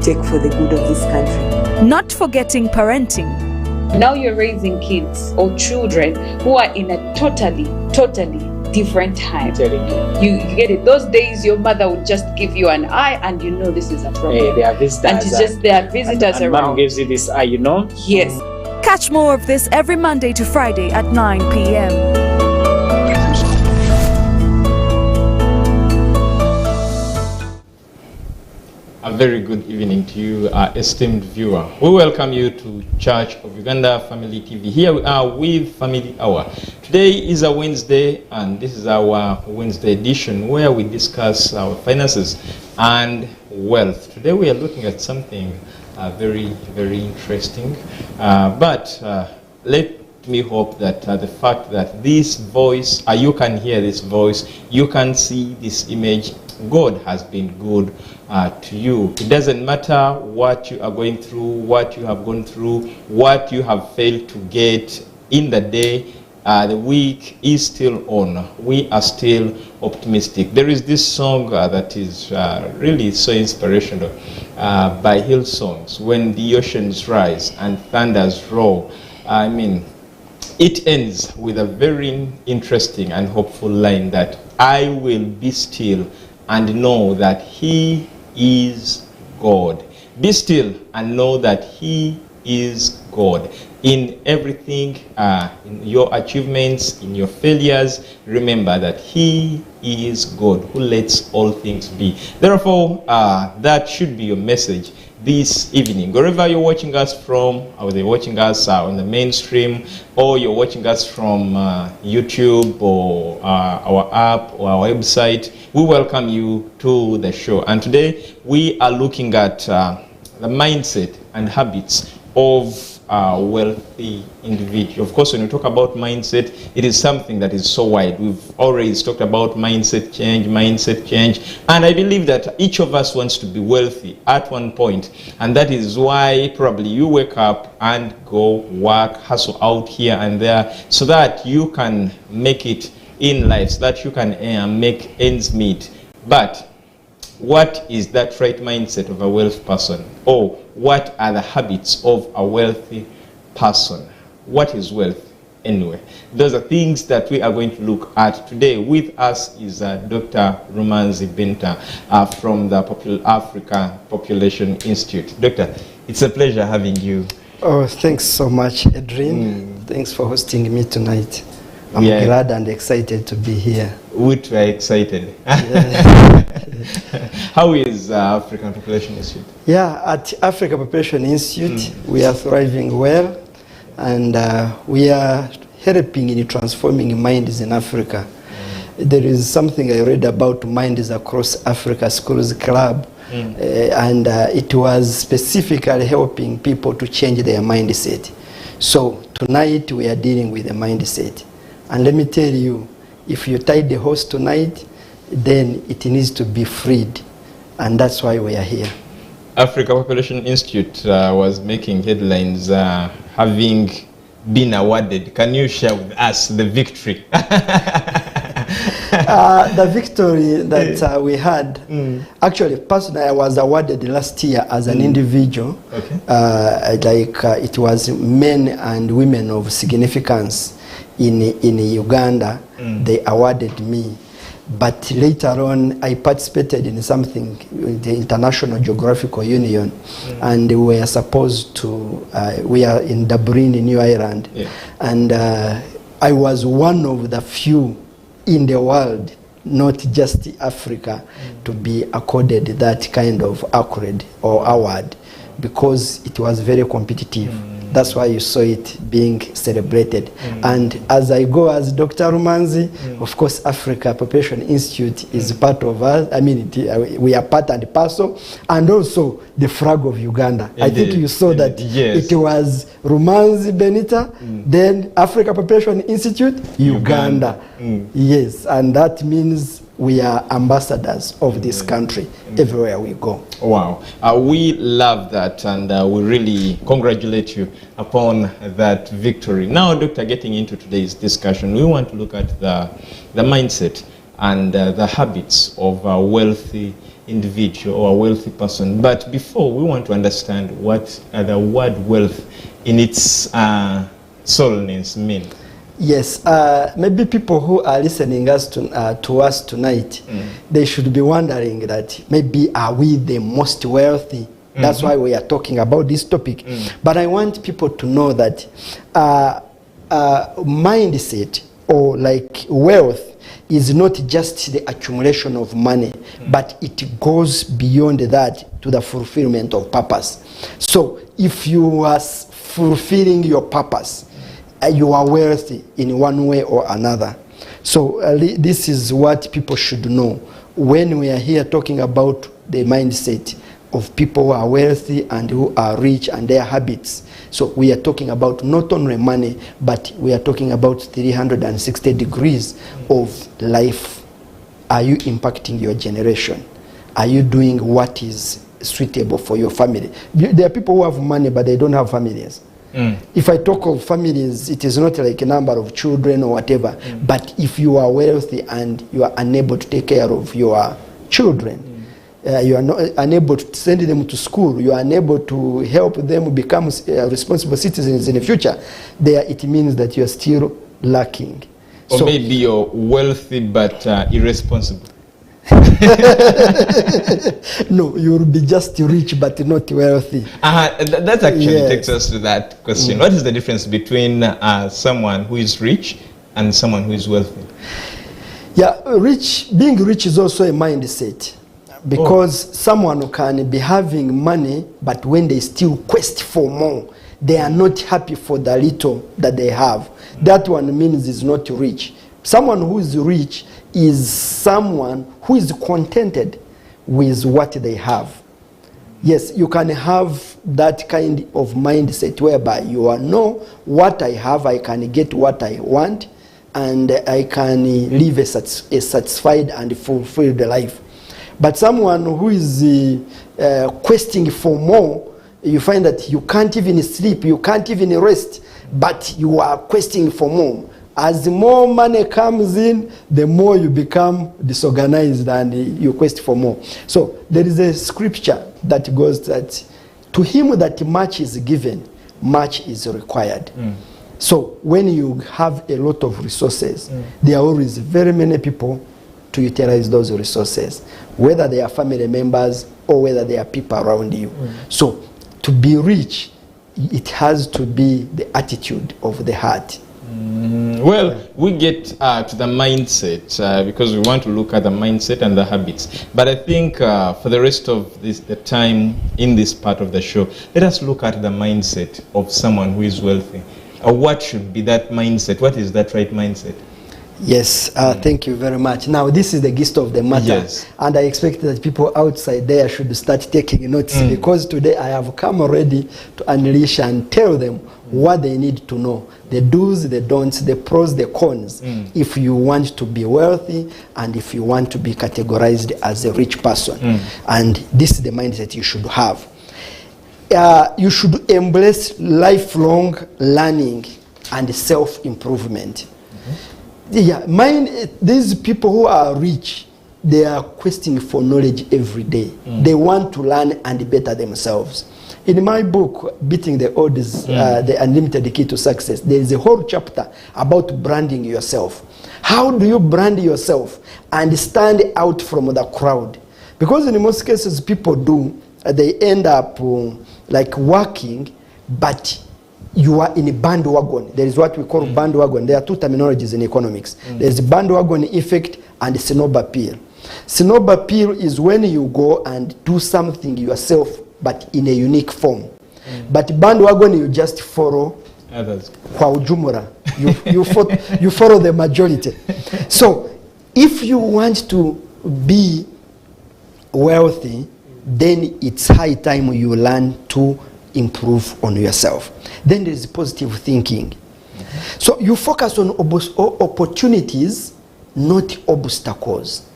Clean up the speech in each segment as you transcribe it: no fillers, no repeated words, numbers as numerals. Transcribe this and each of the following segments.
take for the good of this country. Not forgetting parenting. Now you're raising kids or children who are in a totally different time. You get it. Those days your mother would just give you an eye and you know this is a problem. Hey, there are visitors. And it's just there are visitors and around. Mom gives you this eye, you know? Yes. Catch more of this every Monday to Friday at 9 p.m. A very good evening to you, esteemed viewer. We welcome you to Church of Uganda Family TV. Here we are with Family Hour. Today is a Wednesday, and this is our Wednesday edition where we discuss our finances and wealth. Today we are looking at something very interesting. But let me hope that the fact that this voice, you can hear this voice, you can see this image, God has been good to you. It doesn't matter what you are going through, what you have gone through, what you have failed to get in the day. The week is still on. We are still optimistic. There is this song that is really so inspirational by Hillsongs. When the oceans rise and thunders roar. I mean, it ends with a very interesting and hopeful line that I will be still and know that He is God. Be still and know that He is God. In everything, in your achievements, in your failures, remember that He is God who lets all things be. Therefore, that should be your message this evening. Wherever you're watching us from, whether you're watching us on the mainstream, or you're watching us from YouTube or our app or our website, we welcome you to the show. And today we are looking at the mindset and habits of a wealthy individual. Of course, when we talk about mindset, it is something that is so wide. We've always talked about mindset change, and I believe that each of us wants to be wealthy at one point, and that is why probably you wake up and go work, hustle out here and there, so that you can make it in life, so that you can make ends meet. But what is that right mindset of a wealthy person? Or what are the habits of a wealthy person? What is wealth anyway? Those are things that we are going to look at today. With us is Dr. Rumanzi Benta from the Africa Population Institute. Doctor, it's a pleasure having you. Oh, thanks so much, Adrian. Thanks for hosting me tonight. I'm glad and excited to be here. We are excited. How is African Population Institute? Yeah, at Africa Population Institute, we are thriving well, and we are helping in transforming minds in Africa. There is something I read about minds across Africa Schools Club, and it was specifically helping people to change their mindset. So tonight we are dealing with the mindset. And let me tell you, if you tie the horse tonight, then it needs to be freed. And that's why we are here. Africa Population Institute was making headlines having been awarded. Can you share with us the victory? The victory that we had, actually, personally, I was awarded last year as an individual. Okay. It was men and women of significance in Uganda. They awarded me. But later on, I participated in something with the International Geographical Union, and we were supposed to, we are in Dublin, in New Ireland, and I was one of the few in the world, not just Africa, to be accorded that kind of accolade or award, because it was very competitive. That's why you saw it being celebrated. And as I go as Dr. Rumanzi, of course, Africa Population Institute is part of us. I mean, we are part and parcel. And also the flag of Uganda. Indeed. I think you saw that it was Rumanzi Benita, then Africa Population Institute, Uganda. Yes, and that means we are ambassadors of this country everywhere we go. Wow. We love that, and we really congratulate you upon that victory. Now, Doctor, getting into today's discussion, we want to look at the mindset and the habits of a wealthy individual or a wealthy person. But before, we want to understand what the word wealth in its solenness mean. Yes, maybe people who are listening us to us tonight, they should be wondering that maybe are we the most wealthy? That's why we are talking about this topic. But I want people to know that mindset or like wealth is not just the accumulation of money, but it goes beyond that to the fulfillment of purpose. So if you are fulfilling your purpose, you are wealthy in one way or another. So this is what people should know when we are here talking about the mindset of people who are wealthy and who are rich and their habits. So we are talking about not only money, but we are talking about 360 degrees of life. Are you impacting your generation? Are you doing what is suitable for your family? There are people who have money, but they don't have families. If I talk of families, it is not like a number of children or whatever, but if you are wealthy and you are unable to take care of your children, you are not unable to send them to school, you are unable to help them become responsible citizens in the future, there it means that you are still lacking. Or so, maybe you're wealthy but irresponsible. No, you will be just rich but not wealthy. That actually takes us to that question. What is the difference between someone who is rich and someone who is wealthy? Yeah, being rich is also a mindset, because someone can be having money, but when they still quest for more, they are not happy for the little that they have. That one means is not rich. Someone who is rich is someone who is contented with what they have. Yes, you can have that kind of mindset whereby you know what I have, I can get what I want, and I can live a satisfied and fulfilled life. But someone who is questing for more, you find that you can't even sleep, you can't even rest, but you are questing for more. As more money comes in, the more you become disorganized and you quest for more. So there is a scripture that goes that to him that much is given, much is required. So when you have a lot of resources, there are always very many people to utilize those resources, whether they are family members or whether they are people around you. So to be rich, it has to be the attitude of the heart. Well, we get to the mindset because we want to look at the mindset and the habits. But I think for the rest of the time in this part of the show, let us look at the mindset of someone who is wealthy. What should be that mindset? What is that right mindset? Yes, thank you very much. Now, this is the gist of the matter. Yes. And I expect that people outside there should start taking notes, because today I have come already to unleash and tell them what they need to know. The do's, the don'ts, the pros, the cons, if you want to be wealthy and if you want to be categorized as a rich person. And this is the mindset you should have. You should embrace lifelong learning and self-improvement. Yeah, these people who are rich, they are questing for knowledge every day. They want to learn and better themselves. In my book, Beating the Odds, The Unlimited Key to Success, there is a whole chapter about branding yourself. How do you brand yourself and stand out from the crowd? Because in most cases, people do, they end up like working, but you are in a bandwagon. There is what we call bandwagon. There are two terminologies in economics. There is bandwagon effect and snob appeal. Snob appeal is when you go and do something yourself, but in a unique form. But bandwagon, you just follow others. Kwa ujumla. You follow the majority. So if you want to be wealthy, then it's high time you learn to improve on yourself. Then there is positive thinking. So you focus on opportunities, not obstacles.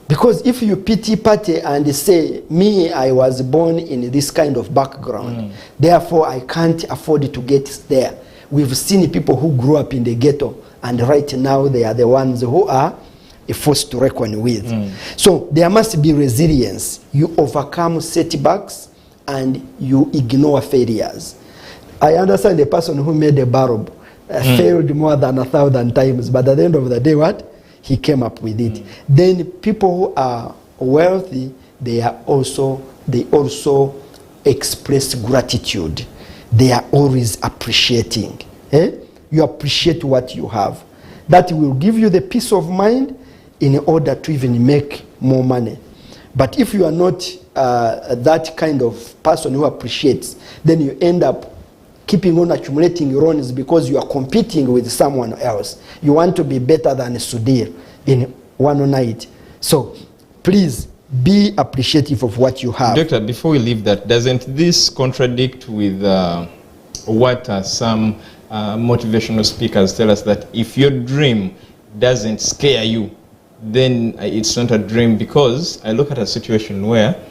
Because if you pity party and say, me, I was born in this kind of background, therefore I can't afford to get there. We've seen people who grew up in the ghetto, and right now they are the ones who are a force to reckon with. So there must be resilience. You overcome setbacks and you ignore failures. I understand the person who made a bulb failed more than 1,000 times, but at the end of the day, what? He came up with it. Then people who are wealthy, they also express gratitude. They are always appreciating. You appreciate what you have. That will give you the peace of mind in order to even make more money. But if you are not that kind of person who appreciates, then you end up keeping on accumulating loans because you are competing with someone else. You want to be better than Sudhir in one night. So please be appreciative of what you have. Doctor, before we leave that, doesn't this contradict with what some motivational speakers tell us, that if your dream doesn't scare you, then it's not a dream? Because I look at a situation where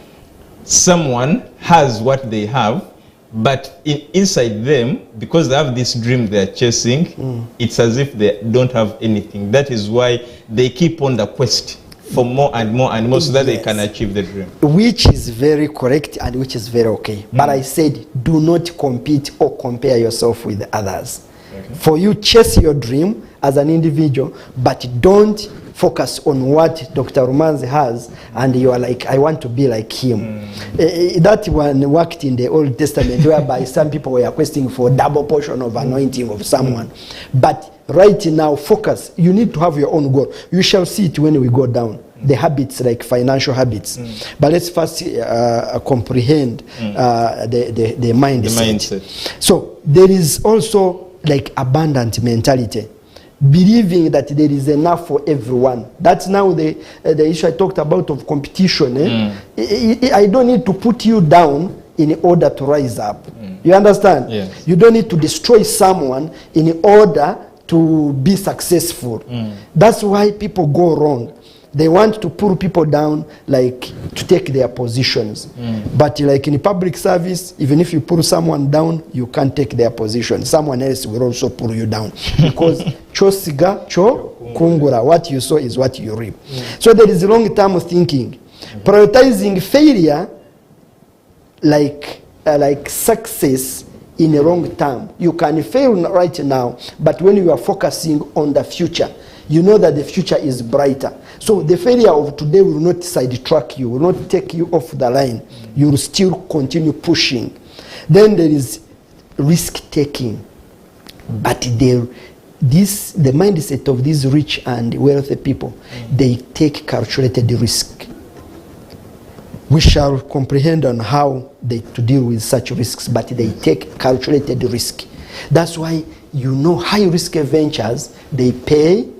someone has what they have, but inside them, because they have this dream they're chasing, it's as if they don't have anything. That is why they keep on the quest for more and more and more, so that they can achieve the dream. Which is very correct and which is very okay. But I said, do not compete or compare yourself with others. Okay. For you, chase your dream as an individual, but don't focus on what Dr. Romanzi has, and you are like, I want to be like him. That one worked in the Old Testament, whereby some people were questing for double portion of anointing of someone. But right now, focus. You need to have your own goal. You shall see it when we go down. The habits, like financial habits. But let's first comprehend the mindset. The mindset. So there is also like abundant mentality, believing that there is enough for everyone. That's now the issue I talked about of competition. I don't need to put you down in order to rise up. You understand? Yes. You don't need to destroy someone in order to be successful. That's why people go wrong. They want to pull people down, like to take their positions. But like in public service, even if you pull someone down, you can't take their position. Someone else will also pull you down. Because chosiga cho kungura, what you sow is what you reap. So there is long-term thinking. Prioritizing failure like success in a long term. You can fail right now, but when you are focusing on the future, you know that the future is brighter. So the failure of today will not sidetrack you, will not take you off the line. You will still continue pushing. Then there is risk-taking. But the mindset of these rich and wealthy people, they take calculated risk. We shall comprehend on how to deal with such risks, but they take calculated risk. That's why high-risk ventures, they pay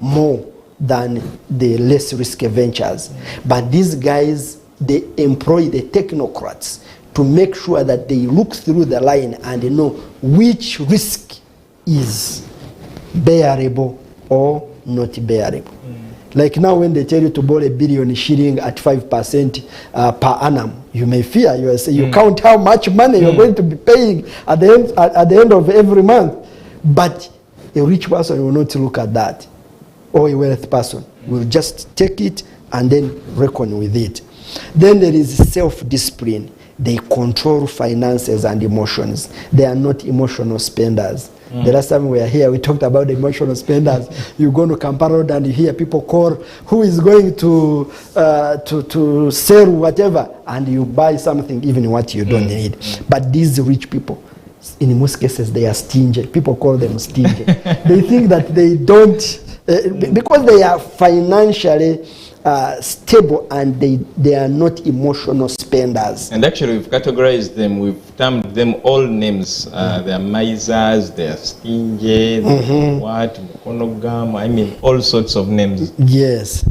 more than the less risky ventures. But these guys, they employ the technocrats to make sure that they look through the line and they know which risk is bearable or not bearable. Like now when they tell you to borrow 1 billion shilling at 5% per annum, you may fear. You count how much money you're going to be paying at the end of every month. But a rich person will not look at that. Or a wealthy person will just take it and then reckon with it. Then there is self-discipline. They control finances and emotions. They are not emotional spenders. The last time we were here, we talked about emotional spenders. You go to Kampala Road and you hear people call, who is going to sell whatever, and you buy something, even what you don't need. But these rich people, in most cases, they are stingy. People call them stingy. They think that they don't, because they are financially stable and they are not emotional spenders. And actually, we've categorized them, we've termed them all names. They are misers, they are stingy, they are what, monogam, I mean, all sorts of names. Yes,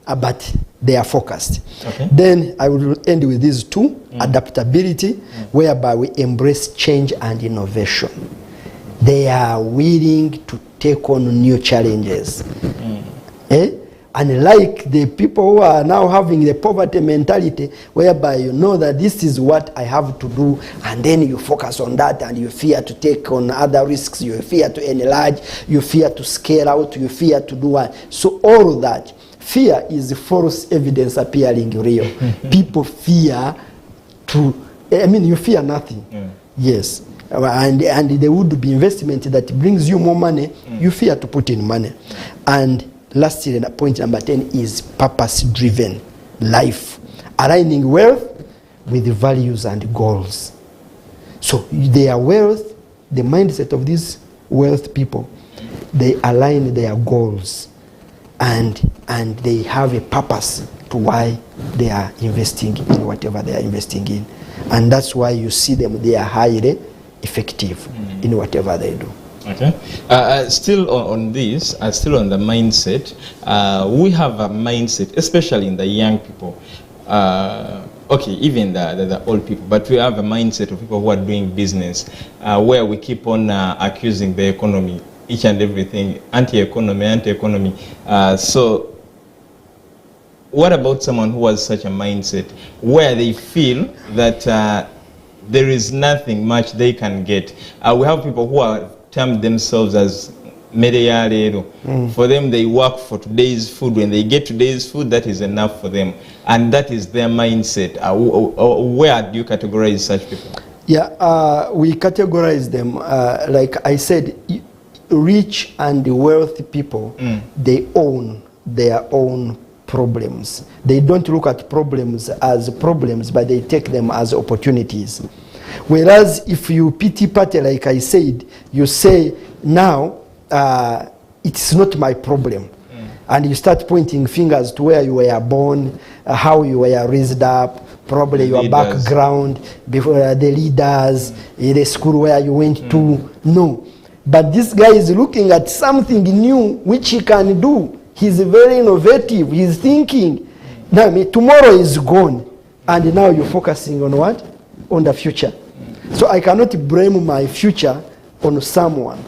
but they are focused. Okay. Then I will end with these two, adaptability, whereby we embrace change and innovation. They are willing to take on new challenges. Unlike the people who are now having the poverty mentality, whereby you know that this is what I have to do, and then you focus on that, and you fear to take on other risks, you fear to enlarge, you fear to scale out, you fear to do what. So all that. Fear is false evidence appearing real. People fear you fear nothing. Yes. And there would be investment that brings you more money, you fear to put in money. And lastly, point number 10 is purpose-driven life. Aligning wealth with values and goals. So their wealth, the mindset of these wealth people, they align their goals. And they have a purpose to why they are investing in whatever they are investing in. And that's why you see them, they are highly effective in whatever they do. Okay. Still on this, still on the mindset, we have a mindset, especially in the young people, okay, even the old people, but we have a mindset of people who are doing business, where we keep on accusing the economy, each and everything, anti-economy. So what about someone who has such a mindset where they feel that there is nothing much they can get? We have people who are termed themselves as medeyalero. For them, they work for today's food. When they get today's food, that is enough for them. And that is their mindset. Where do you categorize such people? Yeah, we categorize them, like I said, rich and wealthy people, they own their own problems. They don't look at problems as problems, but they take them as opportunities. Whereas if you pity party, like I said, you say, now, it's not my problem. And you start pointing fingers to where you were born, how you were raised up, probably your background, before the leaders, the school where you went to. No. But this guy is looking at something new which he can do. He's very innovative. He's thinking. Now, tomorrow is gone. And now you're focusing on what? On the future. So I cannot blame my future on someone.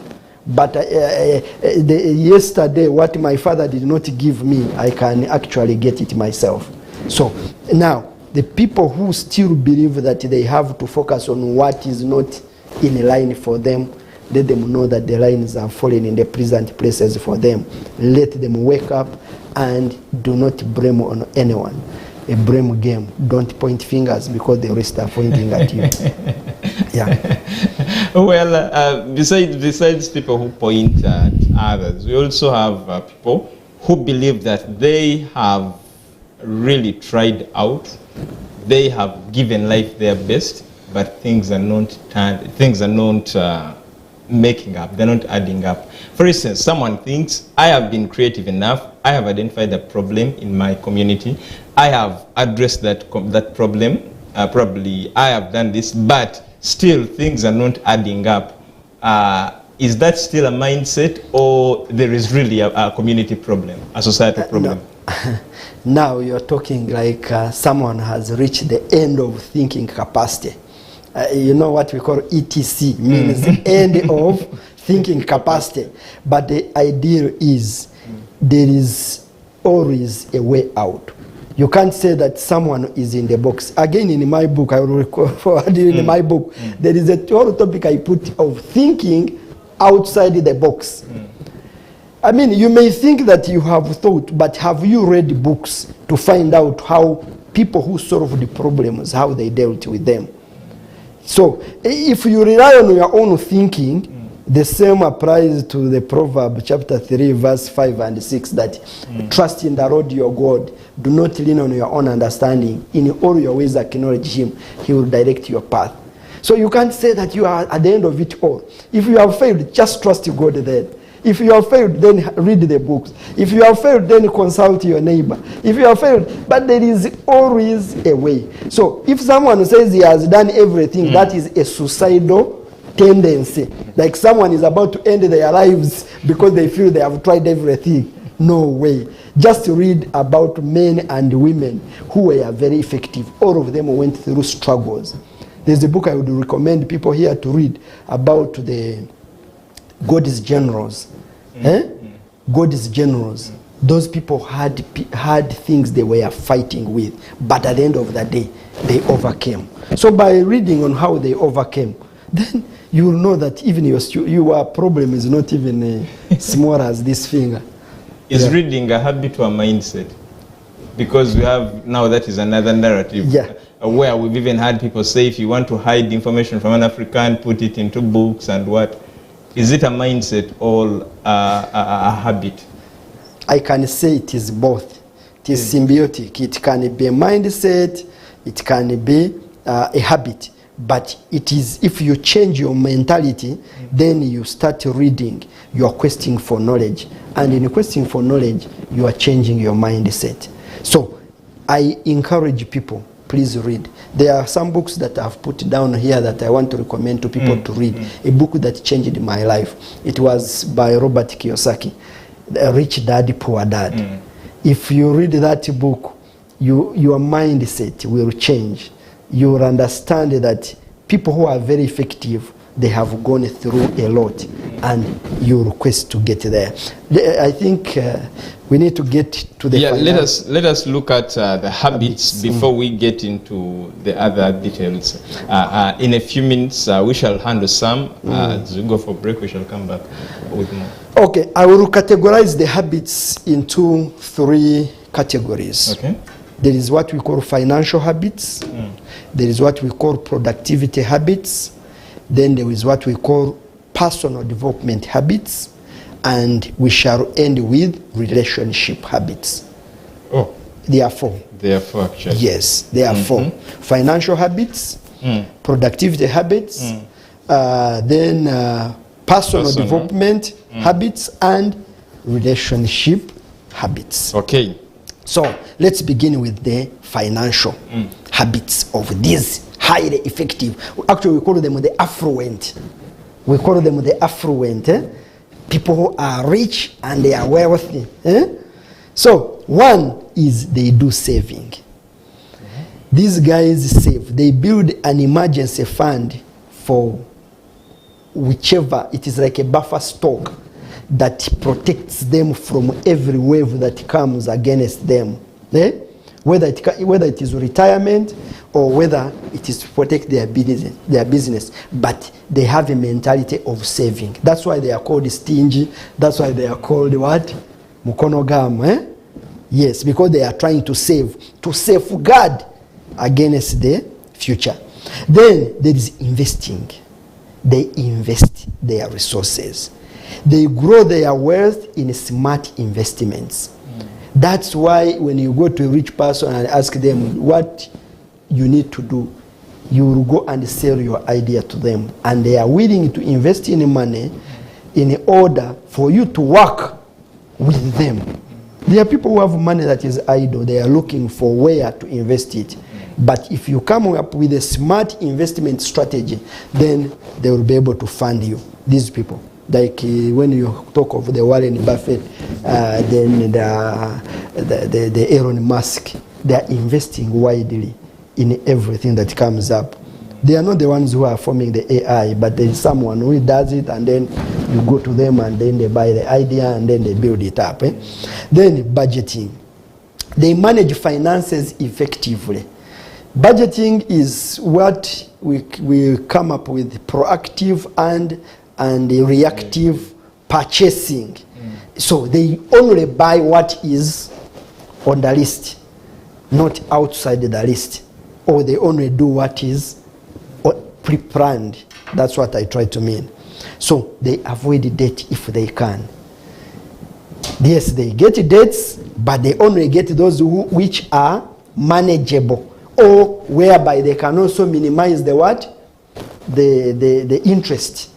But yesterday, what my father did not give me, I can actually get it myself. So now, the people who still believe that they have to focus on what is not in line for them, let them know that the lines are falling in the present places for them. Let them wake up and do not blame on anyone. A blame game. Don't point fingers because the rest are pointing at you. Yeah. Well, besides people who point at others, we also have people who believe that they have really tried out. They have given life their best, but things are not making up, they're not adding up. For instance, someone thinks, I have been creative enough, I have identified a problem in my community, I have addressed that problem, probably I have done this, but still things are not adding up. Is that still a mindset, or there is really a community problem, a societal problem? No. Now you're talking like someone has reached the end of thinking capacity. You know what we call ETC, means end of thinking capacity. But the idea is there is always a way out. You can't say that someone is in the box. Again, in my book, I will forward you in my book, there is a whole topic I put of thinking outside the box. I mean, you may think that you have thought, but have you read books to find out how people who solve the problems, how they dealt with them? So, if you rely on your own thinking, the same applies to the Proverb chapter 3, verse 5 and 6, that trust in the Lord your God. Do not lean on your own understanding. In all your ways acknowledge him. He will direct your path. So you can't say that you are at the end of it all. If you have failed, just trust God then. If you have failed, then read the books. If you have failed, then consult your neighbor. If you have failed, but there is always a way. So if someone says he has done everything, that is a suicidal tendency. Like someone is about to end their lives because they feel they have tried everything. No way. Just read about men and women who were very effective. All of them went through struggles. There's a book I would recommend people here to read about the God's generals. God's generals. those people had things they were fighting with, but at the end of the day, they overcame. So by reading on how they overcame, then you will know that even your problem is not even small as this finger. Is reading a habit or a mindset? Because we have now, that is another narrative. Yeah. Where we've even had people say, if you want to hide information from an African, put it into books and what. Is it a mindset or a habit? I can say it is both. It is symbiotic. It can be a mindset, it can be a habit. But it is, if you change your mentality, then you start reading, you are questing for knowledge. And in questing for knowledge, you are changing your mindset. So I encourage people, please read. There are some books that I've put down here that I want to recommend to people to read. A book that changed my life. It was by Robert Kiyosaki, Rich Dad, Poor Dad. If you read that book, your mindset will change. You will understand that people who are very effective, they have gone through a lot, and you request to get there. I think we need to get to the let us look at the habits before we get into the other details. In a few minutes, we shall handle some. As we go for break, we shall come back with more. Okay, I will categorize the habits into 3 categories. Okay. There is what we call financial habits. There is what we call productivity habits. Then there is what we call personal development habits. And we shall end with relationship habits. Oh. There are 4. There are 4 actually. Yes, there are 4. Financial habits, productivity habits, then personal development habits, and relationship habits. Okay. So let's begin with the financial habits of these highly effective. Actually, we call them the affluent. We call them the affluent. People who are rich and they are wealthy. So one is they do saving. These guys save. They build an emergency fund for whichever. It is like a buffer stock that protects them from every wave that comes against them. Whether it is retirement or whether it is to protect their business. But they have a mentality of saving. That's why they are called stingy. That's why they are called what? Mukonogam. Yes, because they are trying to safeguard against the future. Then there is investing. They invest their resources. They grow their wealth in smart investments. That's why when you go to a rich person and ask them what you need to do, you will go and sell your idea to them. And they are willing to invest in money in order for you to work with them. There are people who have money that is idle. They are looking for where to invest it. But if you come up with a smart investment strategy, then they will be able to fund you. These people. Like when you talk of the Warren Buffett, then the Elon Musk, they are investing widely in everything that comes up. They are not the ones who are forming the AI, but there is someone who does it, and then you go to them and then they buy the idea and then they build it up. Then budgeting. They manage finances effectively. Budgeting is what we come up with proactive and reactive purchasing. So they only buy what is on the list, not outside the list. Or they only do what is pre-planned. That's what I try to mean. So they avoid debt if they can. Yes, they get debts, but they only get those which are manageable, or whereby they can also minimize the what? The interest.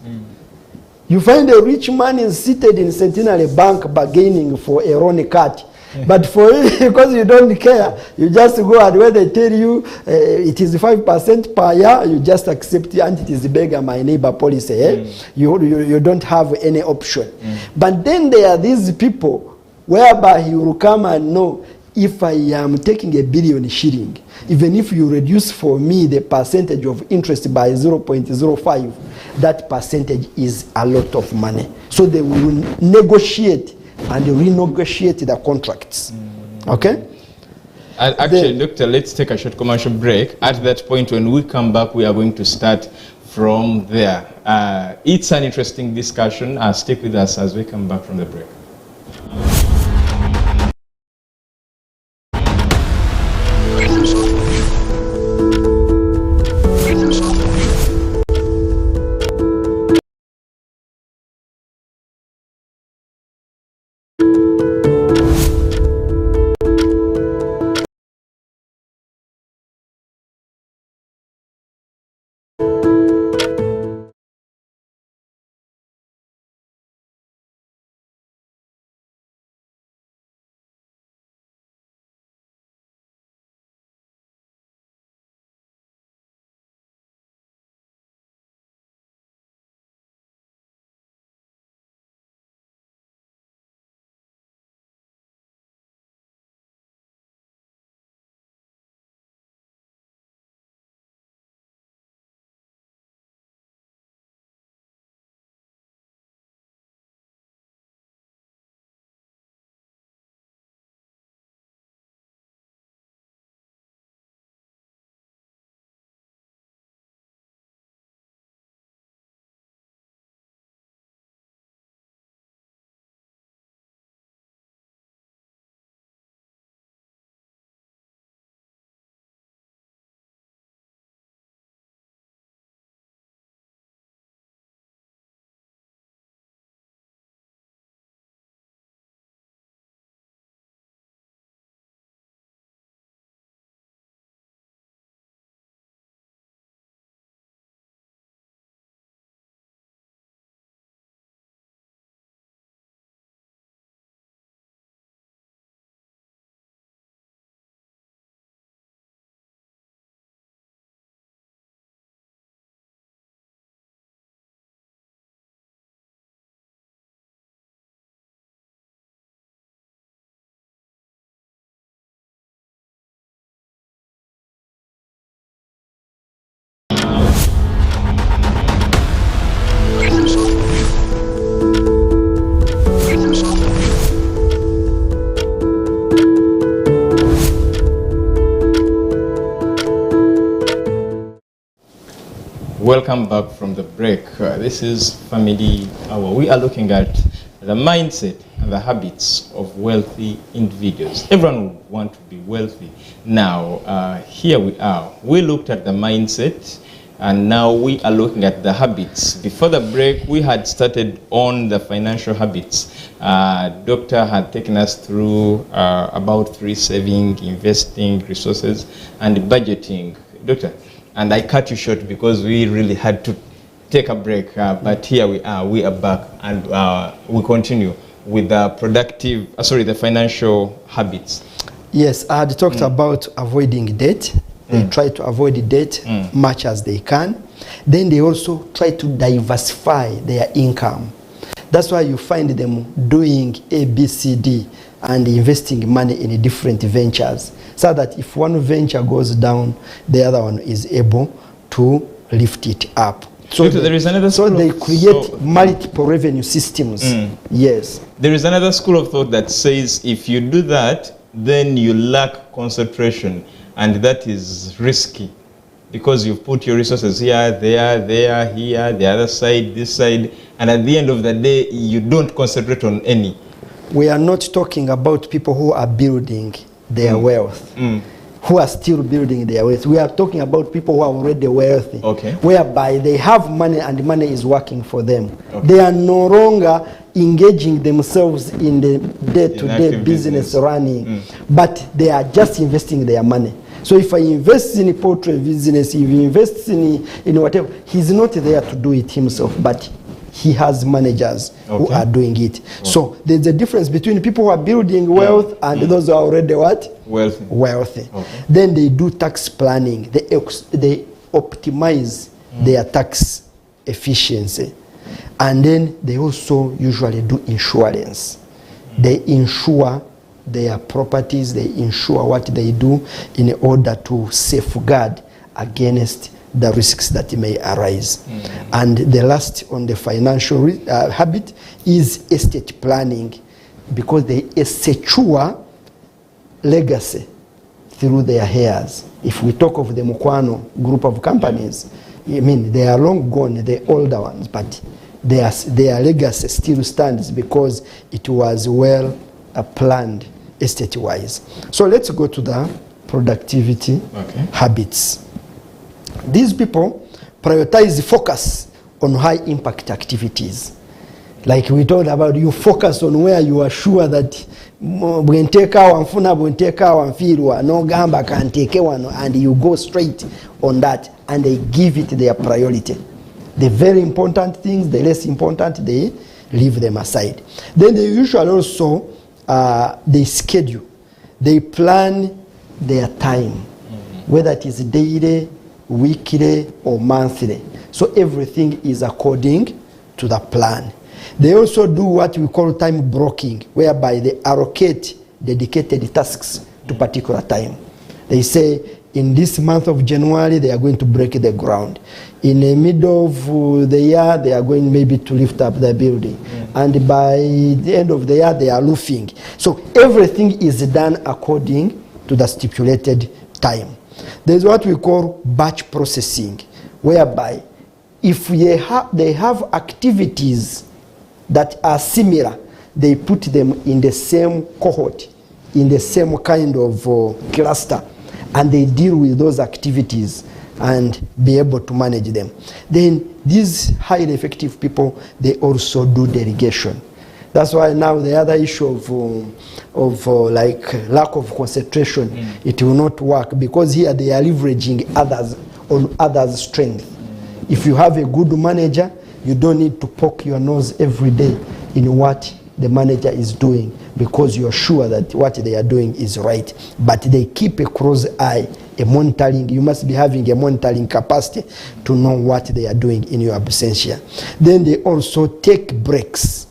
You find a rich man is seated in Centenary Bank bargaining for a Ronnie cut. But for you, because you don't care, you just go and where they tell you it is 5% per year, you just accept it, and it is beggar my neighbor policy. You don't have any option. But then there are these people whereby you will come and know, if I am taking $1 billion shilling, even if you reduce for me the percentage of interest by 0.05, that percentage is a lot of money. So they will negotiate and renegotiate the contracts. Okay? Actually, Doctor, let's take a short commercial break. At that point, when we come back, we are going to start from there. It's an interesting discussion. Stick with us as we come back from the break. Welcome back from the break. This is Family Hour. We are looking at the mindset and the habits of wealthy individuals. Everyone would want to be wealthy. Now, here we are. We looked at the mindset, and now we are looking at the habits. Before the break, we had started on the financial habits. Doctor had taken us through about 3: saving, investing, resources, and budgeting. Doctor, and I cut you short because we really had to take a break, but here we are back, and we continue with the the financial habits. Yes, I had talked about avoiding debt. They try to avoid debt much as they can. Then they also try to diversify their income. That's why you find them doing A, B, C, D, and investing money in different ventures, so that if one venture goes down, the other one is able to lift it up. So there is another so they create multiple revenue systems. Yes. There is another school of thought that says if you do that, then you lack concentration, and that is risky because you've put your resources here, there, here, the other side, this side, and at the end of the day, you don't concentrate on any. We are not talking about people who are building their wealth, who are still building their wealth. We are talking about people who are already wealthy, whereby they have money and money is working for them. They are no longer engaging themselves in the day-to-day business running, but they are just investing their money. So if I invest in a poultry business, if he invests in whatever, he's not there to do it himself, but he has managers who are doing it. So there's a difference between people who are building wealth and those who are already what? Wealthy. Then they do tax planning. They optimize their tax efficiency. And then they also usually do insurance. They insure their properties, they insure what they do in order to safeguard against the risks that may arise. And the last on the financial habit is estate planning. because they secure legacy through their heirs. If we talk of the Mukwano group of companies, I mean, they are long gone, the older ones, but their legacy still stands because it was well planned estate-wise. So let's go to the productivity habits. These people prioritize focus on high-impact activities. Like we talked about, you focus on where you are sure that bwenteka wanfuna bwenteka wanfirwa no gamba kantekewa no, and you go straight on that and they give it their priority. The very important things, the less important, they leave them aside. Then they usually also they schedule, they plan their time, whether it is daily, weekly or monthly. So everything is according to the plan. They also do what we call time blocking, whereby they allocate dedicated tasks to particular time. They say in this month of January they are going to break the ground. In the middle of the year they are going maybe to lift up the building. And by the end of the year they are roofing. So everything is done according to the stipulated time. There's what we call batch processing, whereby if they have activities that are similar, they put them in the same cohort, in the same kind of cluster, and they deal with those activities and be able to manage them. Then these highly effective people, they also do delegation. That's why now the other issue of like lack of concentration, it will not work, because here they are leveraging others on others' strength. If you have a good manager, you don't need to poke your nose every day in what the manager is doing, because you're sure that what they are doing is right. But they keep a close eye, a monitoring. You must be having a monitoring capacity to know what they are doing in your absentia. Then they also take breaks.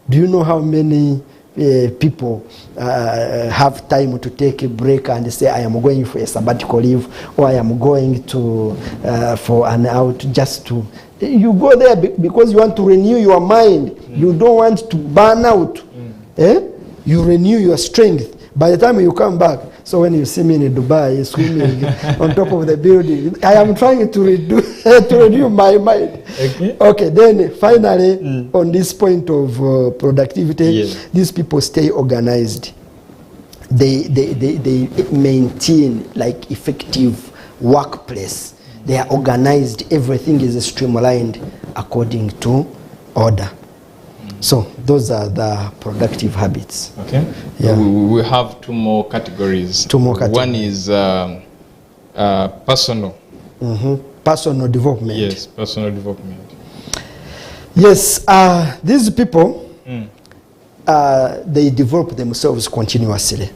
Do you know how many people have time to take a break and say, I am going for a sabbatical leave, or I am going to for an out, just to... You go there because you want to renew your mind. You don't want to burn out. You renew your strength. By the time you come back, so when you see me in Dubai swimming on top of the building, I am trying to renew my mind. Okay, then finally, on this point of productivity, these people stay organized. They maintain like effective workplace. They are organized. Everything is streamlined according to order. So those are the productive habits. Okay. Yeah. We have two more categories. One is personal. Personal development. Yes, personal development. Yes, these people, they develop themselves continuously.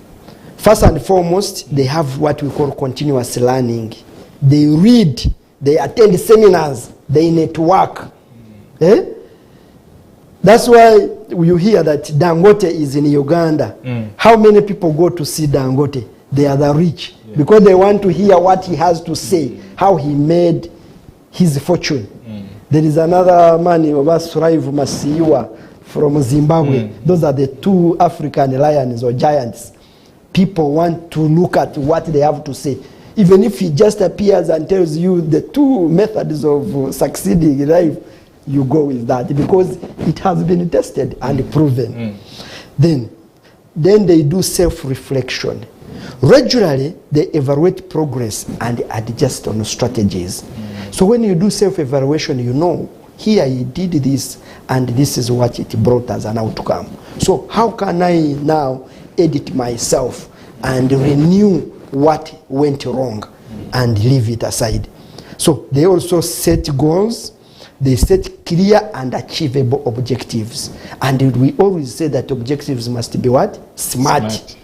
First and foremost, they have what we call continuous learning. They read, they attend seminars, they network. That's why you hear that Dangote is in Uganda. How many people go to see Dangote? They are the rich. Because they want to hear what he has to say, how he made his fortune. There is another man, Suraiv Masiiwa from Zimbabwe. Those are the two African lions or giants. People want to look at what they have to say. Even if he just appears and tells you the two methods of succeeding in life, you go with that because it has been tested and proven. Then they do self-reflection. Regularly, they evaluate progress and adjust on strategies. So when you do self-evaluation, you know, here you did this and this is what it brought as an outcome. So how can I now edit myself and renew what went wrong and leave it aside? So they also set goals. They set clear and achievable objectives. And we always say that objectives must be what? Smart.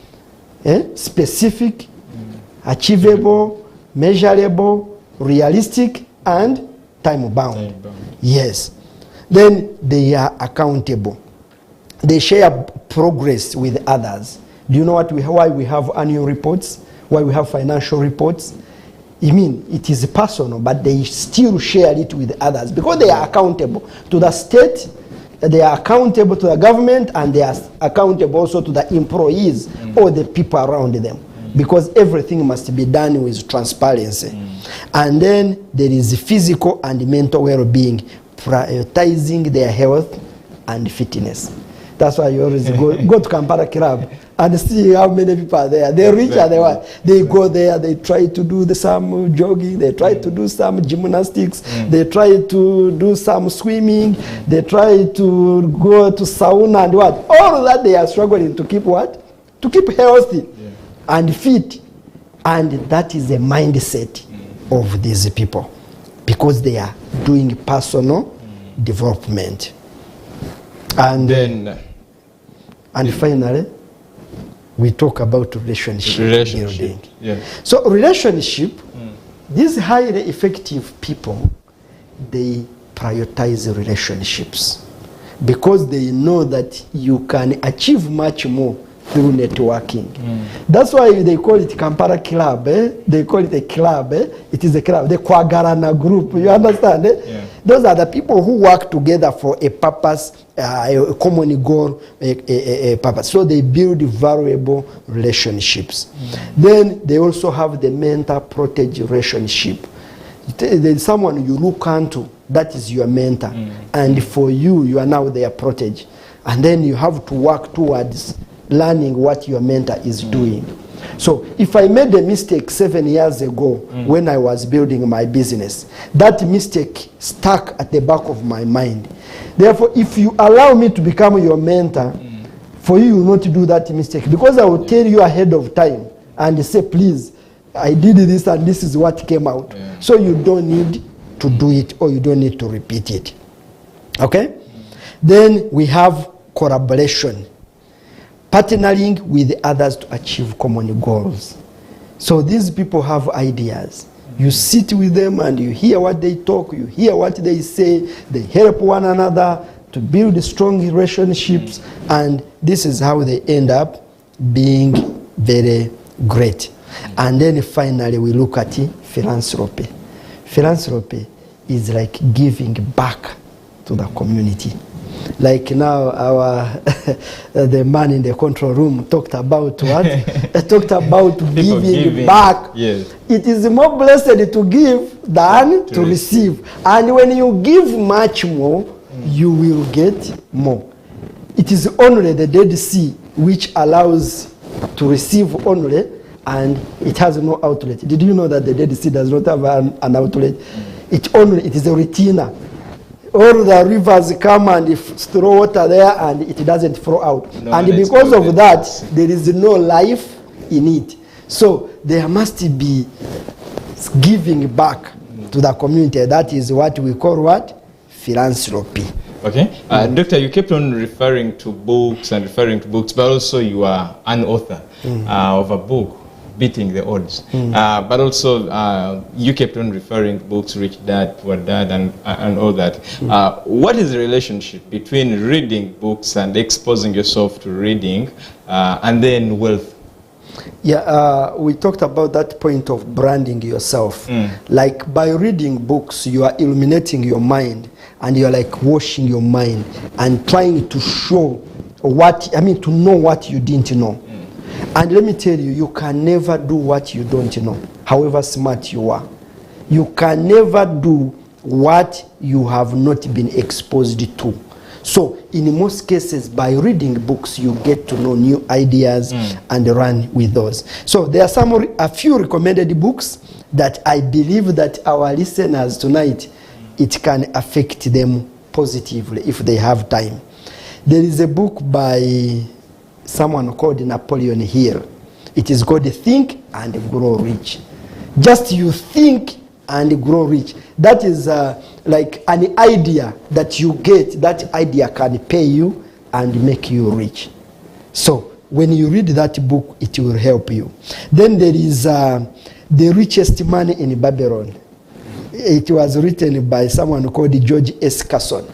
Specific, achievable, measurable, realistic, and time-bound. Yes. Then they are accountable. They share progress with others. Do you know why we have annual reports? Why we have financial reports? I mean, it is personal, but they still share it with others because they are accountable to the state, they are accountable to the government, and they are accountable also to the employees or the people around them, because everything must be done with transparency. And then there is physical and mental well-being, prioritizing their health and fitness. That's why you always go to Kampala Club and see how many people are there. They reach and they go there, they try to do some jogging, they try to do some gymnastics, they try to do some swimming, they try to go to sauna and what. All of that they are struggling to keep what? To keep healthy and fit. And that is the mindset of these people, because they are doing personal development. And then, and finally, we talk about relationship building. Yeah. So relationship, these highly effective people, they prioritize relationships because they know that you can achieve much more through networking. That's why they call it Kampala Club. They call it a club. It is a club, the Kwagarana group. You understand? Yeah. Those are the people who work together for a purpose, a common goal, a purpose. So they build valuable relationships. Then they also have the mentor protege relationship. There's someone you look unto, that is your mentor. And for you, you are now their protege. And then you have to work towards learning what your mentor is doing. So if I made a mistake 7 years ago when I was building my business, that mistake stuck at the back of my mind. Therefore, if you allow me to become your mentor, for you not to do that mistake, because I will tell you ahead of time and say, please, I did this and this is what came out. So you don't need to do it, or you don't need to repeat it. Okay? Then we have collaboration. Partnering with others to achieve common goals. So these people have ideas. You sit with them and you hear what they talk, you hear what they say, they help one another to build strong relationships, and this is how they end up being very great. And then finally we look at philanthropy. Philanthropy is like giving back to the community. Like now our the man in the control room talked about what? Talked about giving back. Yes. It is more blessed to give than to receive. And when you give much more, you will get more. It is only the Dead Sea which allows to receive only, and it has no outlet. Did you know that the Dead Sea does not have an outlet? It is a retainer. All the rivers come and throw water there, and it doesn't flow out. No, and because of that, there is no life in it. So there must be giving back to the community. That is what we call what? Philanthropy. Okay. Doctor, you kept on referring to books and referring to books, but also you are an author of a book, Beating the Odds. But also you kept on referring to books, Rich Dad, Poor Dad, and all that. What is the relationship between reading books and exposing yourself to reading and then wealth? Yeah, we talked about that point of branding yourself. Like by reading books, you are illuminating your mind, and you're like washing your mind and trying to show to know what you didn't know. And let me tell you, you can never do what you don't know, however smart you are. You can never do what you have not been exposed to. So in most cases, by reading books, you get to know new ideas and run with those. So there are a few recommended books that I believe that our listeners tonight, it can affect them positively if they have time. There is a book by someone called Napoleon Hill. It is called Think and Grow Rich. Just you think and grow rich. That is like an idea that you get. That idea can pay you and make you rich. So when you read that book, it will help you. Then there is The Richest Man in Babylon. It was written by someone called George S. Carson.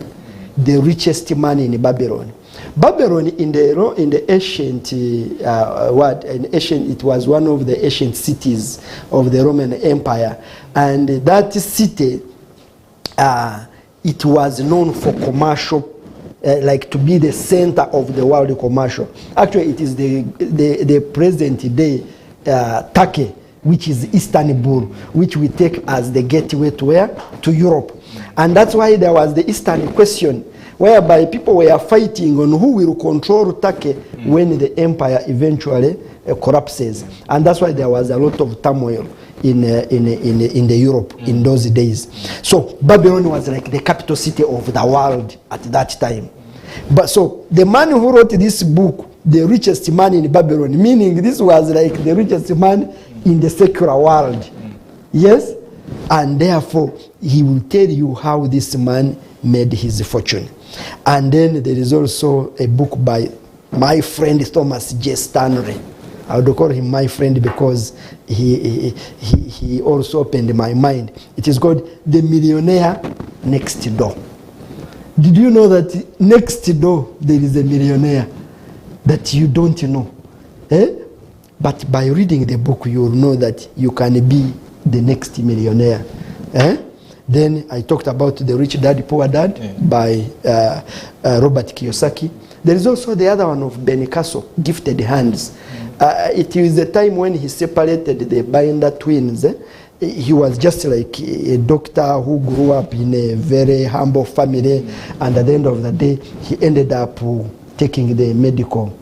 The Richest Man in Babylon. Babylon in the ancient it was one of the ancient cities of the Roman Empire, and that city it was known for commercial like to be the center of the world commercial. Actually, it is the present day Turkey, which is Istanbul, which we take as the gateway to where? To Europe. And that's why there was the Eastern question, whereby people were fighting on who will control Turkey when the empire eventually collapses. And that's why there was a lot of turmoil in the Europe in those days. So Babylon was like the capital city of the world at that time. But so the man who wrote this book, the richest man in Babylon, meaning this was like the richest man in the secular world. Yes? And therefore, he will tell you how this man made his fortune. And then there is also a book by my friend Thomas J. Stanley. I would call him my friend because he also opened my mind. It is called The Millionaire Next Door. Did you know that next door there is a millionaire that you don't know? But by reading the book, you will know that you can be the next millionaire. Then I talked about The Rich Dad, Poor Dad by Robert Kiyosaki. There is also the other one of Ben Castle, Gifted Hands. It is the time when he separated the Binder twins. He was just like a doctor who grew up in a very humble family, and at the end of the day, he ended up taking the medical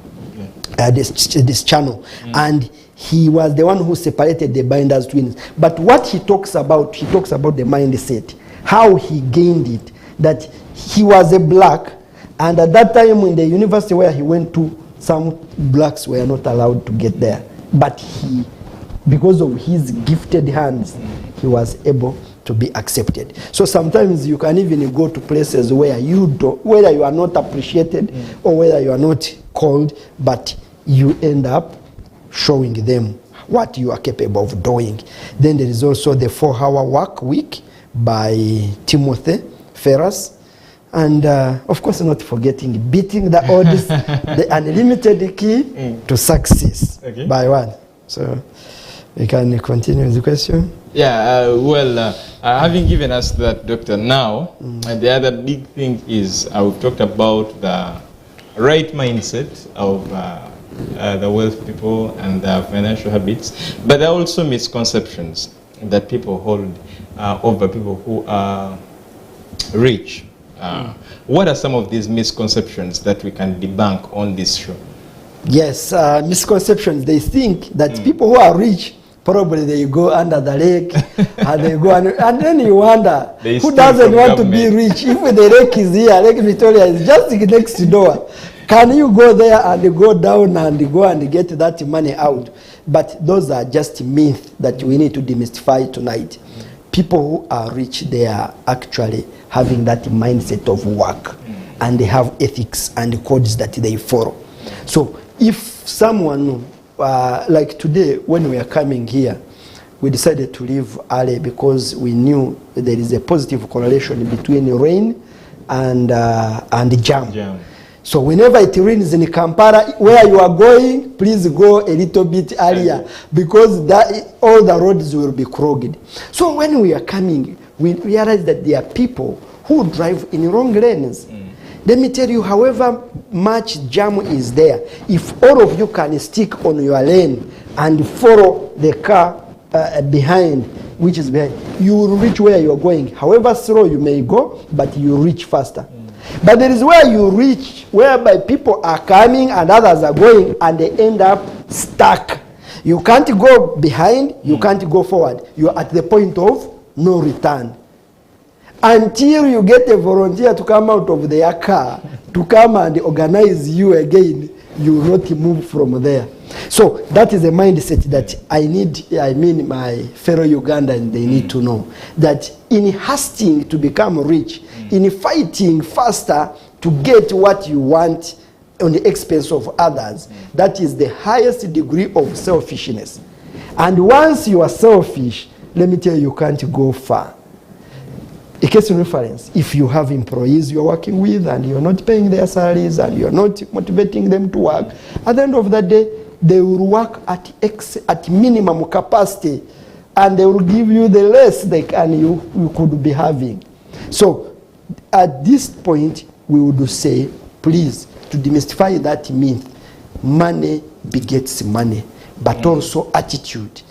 this channel, and he was the one who separated the Binders twins. But what he talks about the mindset, how he gained it, that he was a black, and at that time in the university where he went to, some blacks were not allowed to get there, but he, because of his gifted hands, he was able to be accepted. So sometimes you can even go to places where whether you are not appreciated or whether you are not called, but you end up showing them what you are capable of doing. Then there is also the 4-hour work week by Timothy Ferris. And of course, not forgetting Beating the Odds, the unlimited key to success by one. So we can continue with the question. Yeah, having given us that, Doctor, now, the other big thing is we've talked about the right mindset of the wealth people and their financial habits, but there are also misconceptions that people hold over people who are rich. What are some of these misconceptions that we can debunk on this show? Yes, misconceptions. They think that people who are rich, probably they go under the lake and they go and then you wonder, who doesn't want to be rich? If the lake is here, Lake Victoria is just next door. Can you go there and go down and go and get that money out? But those are just myths that we need to demystify tonight. People who are rich, they are actually having that mindset of work, and they have ethics and codes that they follow. So if someone, like today when we are coming here, we decided to leave early because we knew there is a positive correlation between rain and jam. So whenever it rains in Kampala, where you are going, please go a little bit earlier, because all the roads will be clogged. So when we are coming, we realize that there are people who drive in wrong lanes. Let me tell you, however much jam is there, if all of you can stick on your lane and follow the car behind, which is behind, you will reach where you are going. However slow you may go, but you reach faster. But there is where you reach, whereby people are coming and others are going, and they end up stuck. You can't go behind, you can't go forward. You are at the point of no return. Until you get a volunteer to come out of their car to come and organize you again, you will not move from there. So that is a mindset that my fellow Ugandans, they need to know. That in hasting to become rich, in fighting faster to get what you want on the expense of others, that is the highest degree of selfishness. And once you are selfish, let me tell you, you can't go far. A case in reference, if you have employees you're working with and you're not paying their salaries and you're not motivating them to work, at the end of the day, they will work at minimum capacity, and they will give you the less you could be having. So at this point, we would say, please, to demystify that myth, money begets money, but also attitude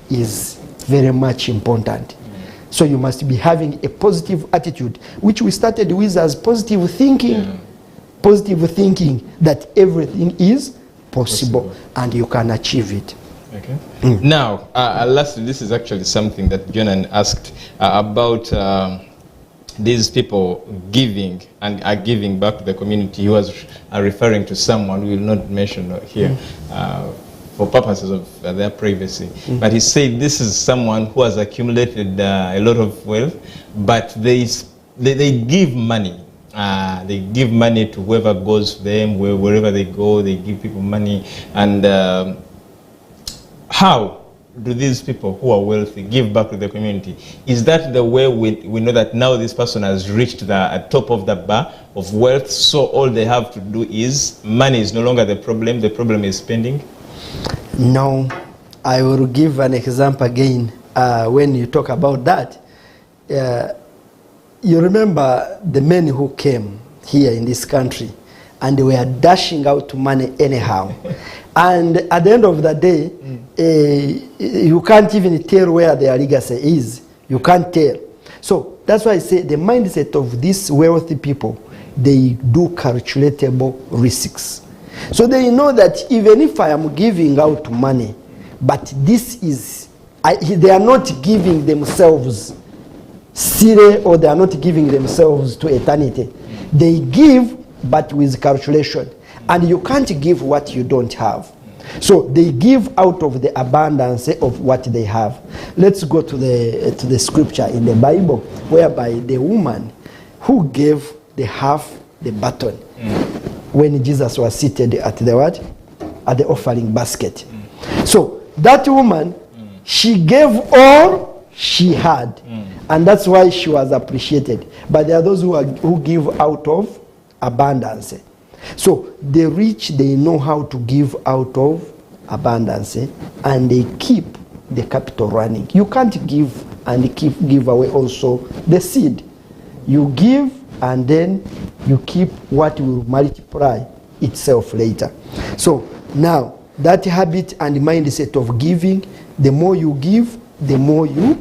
is very much important. So you must be having a positive attitude, which we started with as positive thinking. Positive thinking that everything is possible and you can achieve it. Okay. Now, lastly, this is actually something that Jonan asked about these people giving and are giving back to the community. He was referring to someone we will not mention here for purposes of their privacy. But he said this is someone who has accumulated a lot of wealth, but they give money. They give money to whoever goes to them, wherever they go, they give people money. And how do these people who are wealthy give back to the community? Is that the way we know that now this person has reached the top of the bar of wealth, so all they have to do is, money is no longer the problem is spending? No, I will give an example again. When you talk about that, you remember the men who came here in this country and they were dashing out money anyhow. And at the end of the day, you can't even tell where their legacy is. You can't tell. So that's why I say the mindset of these wealthy people, they do calculatable risks. So they know that even if I am giving out money, but this is, they are not giving themselves silly, or they are not giving themselves to eternity. They give, but with calculation. And you can't give what you don't have. So they give out of the abundance of what they have. Let's go to the scripture in the Bible, whereby the woman who gave the half the baton when Jesus was seated at the what? At the offering basket. So that woman, she gave all she had. And that's why she was appreciated. But there are those who give out of abundance. So the rich, they know how to give out of abundance, and they keep the capital running. You can't give and give away also the seed. You give and then you keep what will multiply itself later. So now that habit and mindset of giving, the more you give, the more you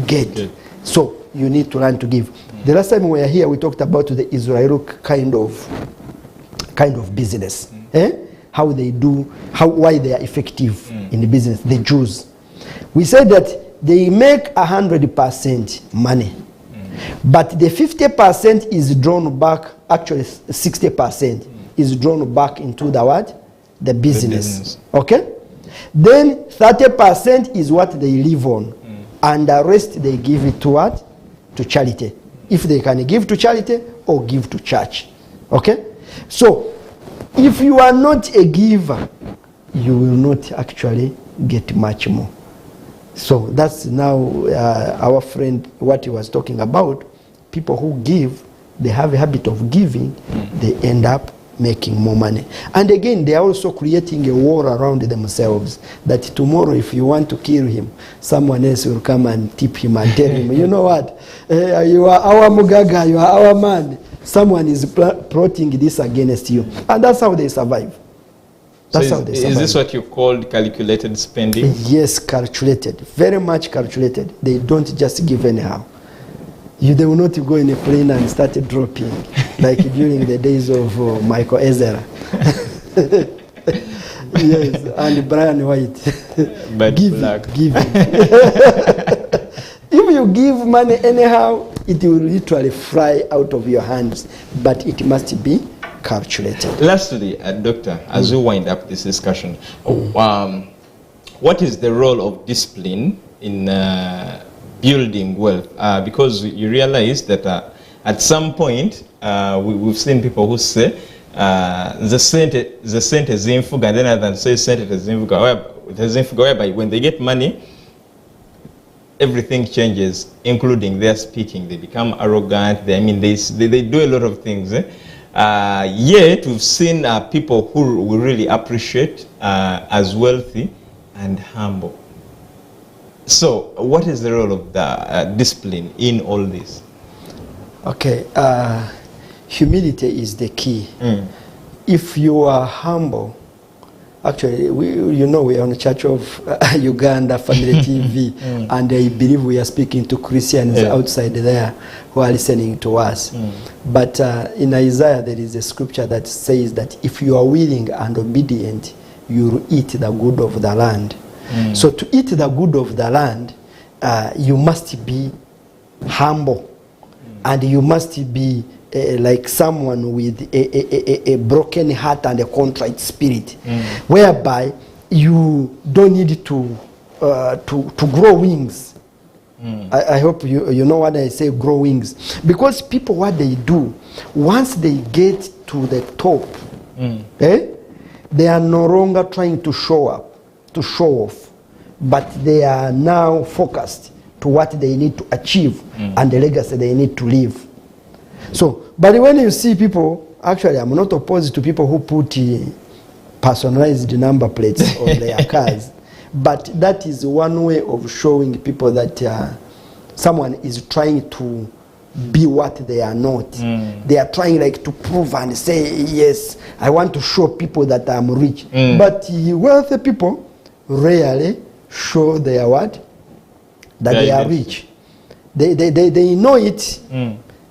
get. So you need to learn to give. The last time we were here, we talked about the Israeli kind of business. How they do, why they are effective in the business, the Jews. We said that they make 100% money, but the 50% is drawn back, actually 60% is drawn back into the what? The business. Okay? Then 30% is what they live on, and the rest they give it to what? To charity. If they can give to charity or give to church. Okay? So, if you are not a giver, you will not actually get much more. So that's now our friend, what he was talking about. People who give, they have a habit of giving, they end up making more money. And again, they are also creating a war around themselves, that tomorrow if you want to kill him, someone else will come and tip him and tell him, you know what, you are our Mugaga, you are our man. Someone is plotting this against you. And that's how they survive. That's how they survive. Is this what you called calculated spending? Yes, calculated. Very much calculated. They don't just give anyhow. They will not go in a plane and start dropping, like during the days of Michael Ezra. Yes, and Brian White. But give. If you give money anyhow, it will literally fly out of your hands, but it must be calculated. Lastly, Doctor, as we wind up this discussion, what is the role of discipline in building wealth? Because you realize that at some point, we've seen people who say, the sente zimfuga, and then others say sente zimfuga, whereby when they get money, everything changes, including their speaking. They become arrogant. They do a lot of things. Yet we've seen people who we really appreciate as wealthy and humble. So what is the role of the discipline in all this? Okay, humility is the key. If you are humble, actually, we are on the Church of Uganda Family TV, and I believe we are speaking to Christians outside there who are listening to us. But in Isaiah, there is a scripture that says that if you are willing and obedient, you will eat the good of the land. So to eat the good of the land, you must be humble, and you must be like someone with a broken heart and a contrite spirit, whereby you don't need to grow wings. I hope you know what I say, grow wings. Because people, what they do, once they get to the top, they are no longer trying to show up, to show off, but they are now focused to what they need to achieve and the legacy they need to leave. So, but when you see people, actually, I'm not opposed to people who put personalized number plates on their cars, but that is one way of showing people that someone is trying to be what they are not. They are trying like to prove and say, yes, I want to show people that I'm rich. But wealthy people rarely show their what? That they are rich. They know it.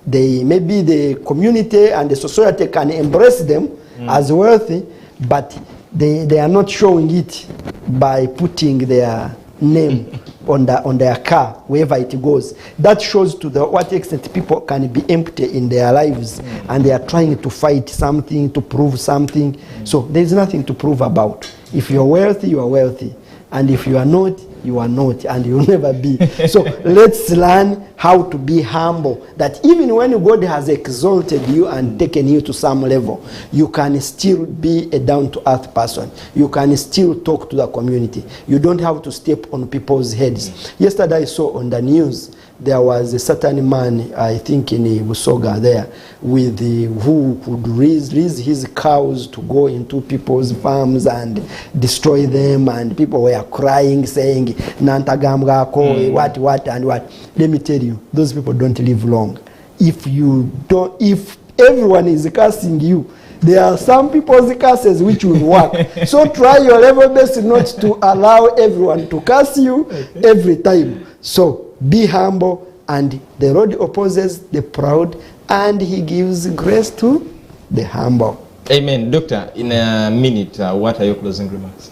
Maybe the community and the society can embrace them as wealthy, but they are not showing it by putting their name on their car wherever it goes. That shows to what extent people can be empty in their lives, and they are trying to fight something, to prove something. So there is nothing to prove about. If you are wealthy, you are wealthy, and if you are not, you are not, and you will never be. So let's learn how to be humble, that even when God has exalted you and taken you to some level, you can still be a down-to-earth person. You can still talk to the community. You don't have to step on people's heads. Yesterday I saw on the news, there was a certain man, I think in Busoga there, with who could release his cows to go into people's farms and destroy them, and people were crying, saying, Nantagamgako, what and what. Let me tell you, those people don't live long. If everyone is cursing you, there are some people's curses which will work. So try your level best not to allow everyone to curse you every time. So be humble, and the Lord opposes the proud, and he gives grace to the humble. Amen. Doctor, in a minute, what are your closing remarks?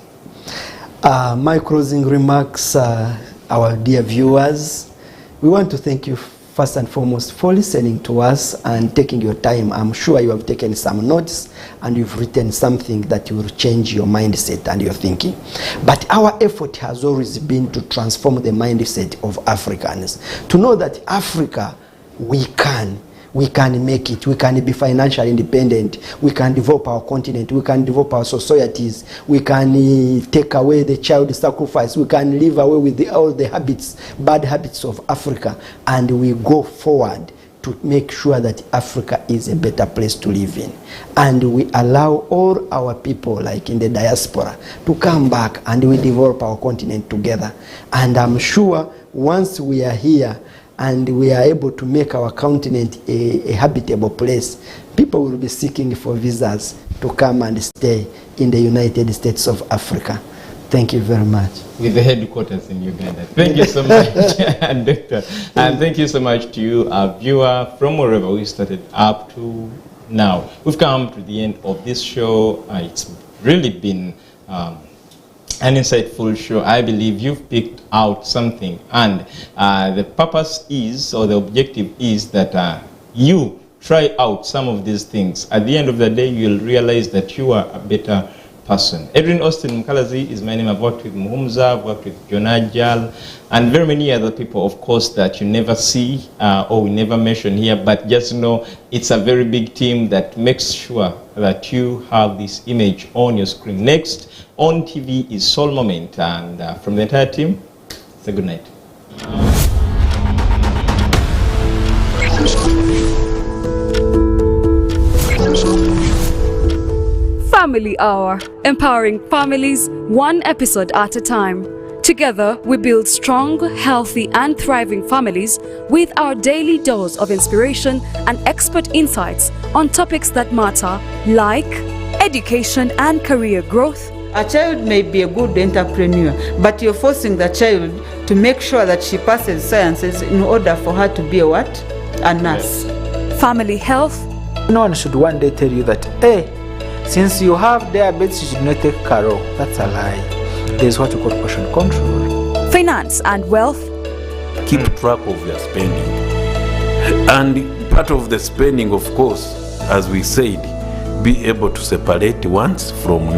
My closing remarks, our dear viewers, we want to thank you first and foremost for listening to us and taking your time. I'm sure you have taken some notes and you've written something that will change your mindset and your thinking. But our effort has always been to transform the mindset of Africans, to know that Africa, we can make it. We can be financially independent. We can develop our continent. We can develop our societies. We can take away the child sacrifice. We can live away with all the bad habits of Africa, and we go forward to make sure that Africa is a better place to live in. And we allow all our people, like in the diaspora, to come back, and we develop our continent together. And I'm sure once we are here, and we are able to make our continent a habitable place, people will be seeking for visas to come and stay in the United States of Africa. Thank you very much. With the headquarters in Uganda. Thank you so much, Doctor. And thank you so much to you, our viewer, from wherever we started up to now. We've come to the end of this show. It's really been an insightful show. I believe you've picked out something, and the purpose is, or the objective is, that you try out some of these things. At the end of the day, you'll realize that you are a better person. Edwin Austin Mkalazi is my name. I've worked with Muhumza, I've worked with Jonajal, and very many other people, of course, that you never see or we never mention here, but just know it's a very big team that makes sure that you have this image on your screen. Next on TV is Soul Moment, and from the entire team, say good night. Family Hour, empowering families one episode at a time. Together, we build strong, healthy, and thriving families with our daily dose of inspiration and expert insights on topics that matter, like education and career growth. A child may be a good entrepreneur, but you're forcing the child to make sure that she passes sciences in order for her to be a what? A nurse. Family health. No one should one day tell you that, hey, since you have diabetes, you should not take Caro. That's a lie. There's what we call portion control. Finance and wealth. Keep track of your spending. And part of the spending, of course, as we said, be able to separate wants from needs.